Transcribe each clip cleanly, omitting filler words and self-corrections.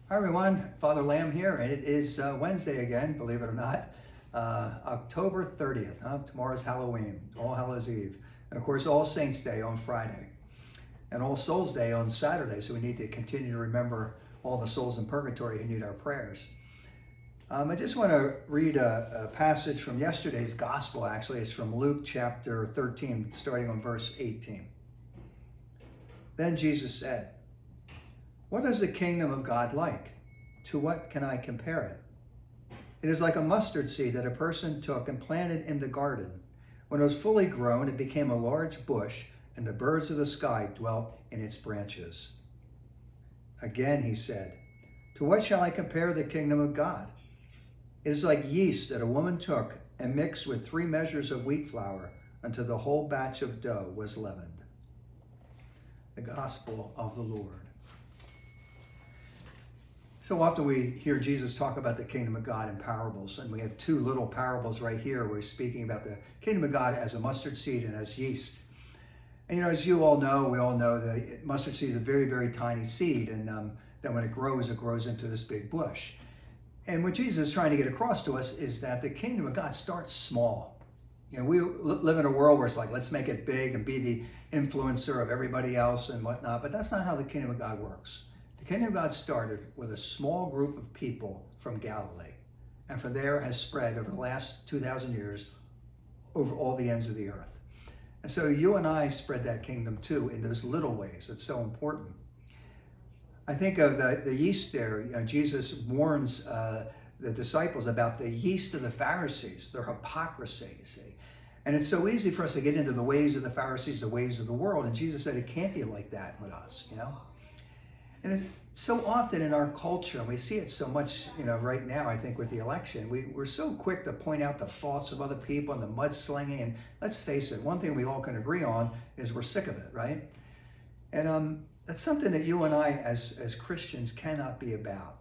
Hi everyone, Father Lamb here, and it is Wednesday again, believe it or not, October 30th. Tomorrow's Halloween, All Hallows Eve, and of course All Saints Day on Friday, and All Souls Day on Saturday, so we need to continue to remember all the souls in purgatory who need our prayers. I just want to read a passage from yesterday's Gospel, actually. It's from Luke chapter 13, starting on verse 18. Then Jesus said, "What is the kingdom of God like? To what can I compare it? It is like a mustard seed that a person took and planted in the garden. When it was fully grown, it became a large bush, and the birds of the sky dwelt in its branches." Again he said, "To what shall I compare the kingdom of God? It is like yeast that a woman took and mixed with 3 measures of wheat flour until the whole batch of dough was leavened." The Gospel of the Lord. So often we hear Jesus talk about the kingdom of God in parables, and we have 2 little parables right here where he's speaking about the kingdom of God as a mustard seed and as yeast. And as you all know, we all know the mustard seed is a very, very tiny seed, and then when it grows into this big bush. And what Jesus is trying to get across to us is that the kingdom of God starts small. We live in a world where it's like, let's make it big and be the influencer of everybody else and whatnot, but that's not how the kingdom of God works. The kingdom of God started with a small group of people from Galilee, and from there has spread over the last 2,000 years over all the ends of the earth. And so you and I spread that kingdom too in those little ways. That's so important. I think of the yeast there. Jesus warns the disciples about the yeast of the Pharisees, their hypocrisy, you see. And it's so easy for us to get into the ways of the Pharisees, the ways of the world. And Jesus said it can't be like that with us, And it's so often in our culture, and we see it so much, right now, I think with the election, we're so quick to point out the faults of other people and the mudslinging. And let's face it, one thing we all can agree on is we're sick of it, right? And that's something that you and I as Christians cannot be about.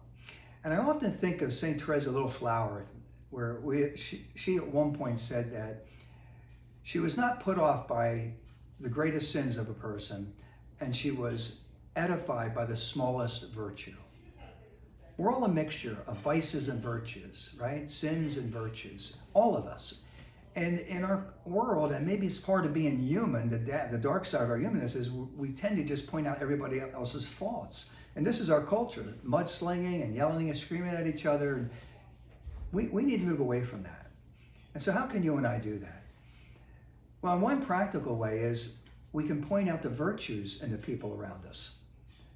And I often think of St. Teresa Little Flower, where she at one point said that she was not put off by the greatest sins of a person, and she was edified by the smallest virtue. We're all a mixture of vices and virtues, right? Sins and virtues, all of us. And in our world, and maybe it's part of being human, the dark side of our humanness is we tend to just point out everybody else's faults. And this is our culture, mudslinging and yelling and screaming at each other. And we need to move away from that. And so how can you and I do that? Well, one practical way is we can point out the virtues in the people around us.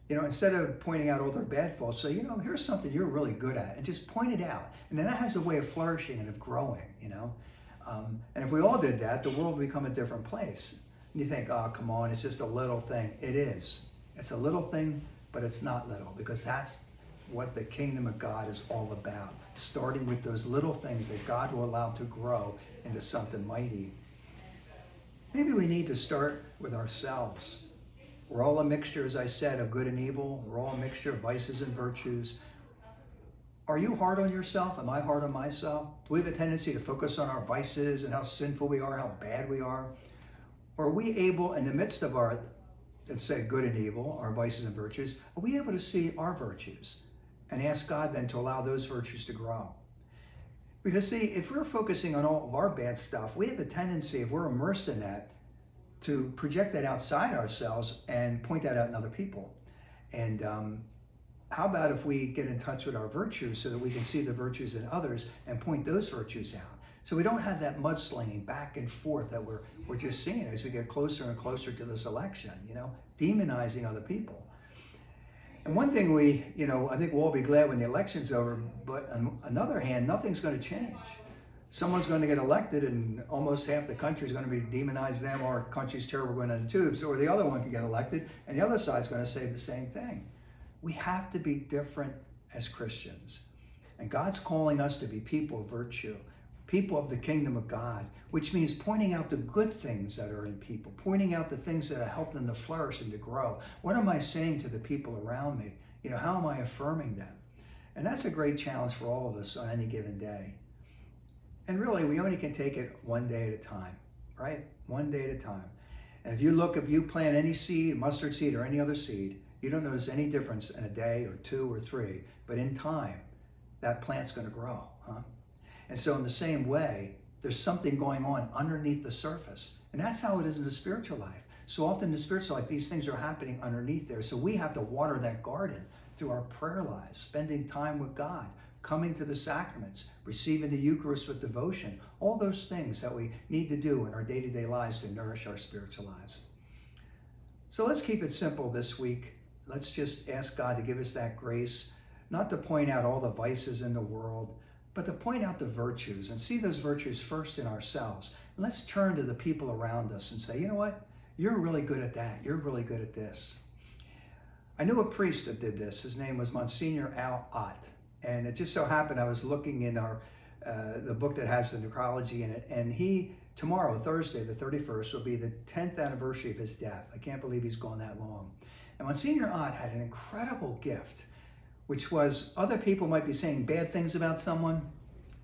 Instead of pointing out all their bad faults, say, here's something you're really good at, and just point it out. And then that has a way of flourishing and of growing, And if we all did that, the world would become a different place. And you think, oh, come on, it's just a little thing. It is. It's a little thing, but it's not little, because that's what the kingdom of God is all about. Starting with those little things that God will allow to grow into something mighty. Maybe we need to start with ourselves. We're all a mixture, as I said, of good and evil. We're all a mixture of vices and virtues. Are you hard on yourself? Am I hard on myself? Do we have a tendency to focus on our vices and how sinful we are, how bad we are? Or are we able, in the midst of our, let's say, good and evil, our vices and virtues, are we able to see our virtues and ask God then to allow those virtues to grow? Because see, if we're focusing on all of our bad stuff, we have a tendency, if we're immersed in that, to project that outside ourselves and point that out in other people. And how about if we get in touch with our virtues so that we can see the virtues in others and point those virtues out? So we don't have that mudslinging back and forth that we're just seeing as we get closer and closer to this election, demonizing other people. And one thing I think we'll all be glad when the election's over, but on the other hand, nothing's going to change. Someone's going to get elected and almost half the country is going to be demonize them, our country's terrible, going on the tubes, or the other one can get elected and the other side's going to say the same thing. We have to be different as Christians. And God's calling us to be people of virtue, people of the kingdom of God, which means pointing out the good things that are in people, pointing out the things that help them to flourish and to grow. What am I saying to the people around me? How am I affirming them? And that's a great challenge for all of us on any given day. And really, we only can take it one day at a time, right? One day at a time. And if you plant any seed, mustard seed or any other seed, You don't notice any difference in a day or 2 or 3, but in time, that plant's going to grow, huh? And so in the same way, there's something going on underneath the surface. And that's how it is in the spiritual life. So often in the spiritual life, these things are happening underneath there. So we have to water that garden through our prayer lives, spending time with God, coming to the sacraments, receiving the Eucharist with devotion, all those things that we need to do in our day-to-day lives to nourish our spiritual lives. So let's keep it simple this week. Let's just ask God to give us that grace, not to point out all the vices in the world, but to point out the virtues and see those virtues first in ourselves. And let's turn to the people around us and say, you know what? You're really good at that. You're really good at this. I knew a priest that did this. His name was Monsignor Al Ott. And it just so happened I was looking in the book that has the necrology in it, and tomorrow, Thursday, the 31st, will be the 10th anniversary of his death. I can't believe he's gone that long. And Monsignor Ott had an incredible gift, which was other people might be saying bad things about someone,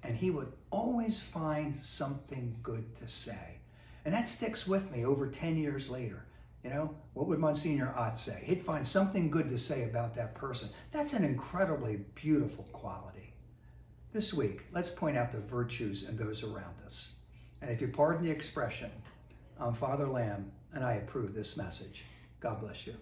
and he would always find something good to say. And that sticks with me over 10 years later. You know, what would Monsignor Ott say? He'd find something good to say about that person. That's an incredibly beautiful quality. This week, let's point out the virtues in those around us. And if you pardon the expression, I'm Father Lamb, and I approve this message. God bless you.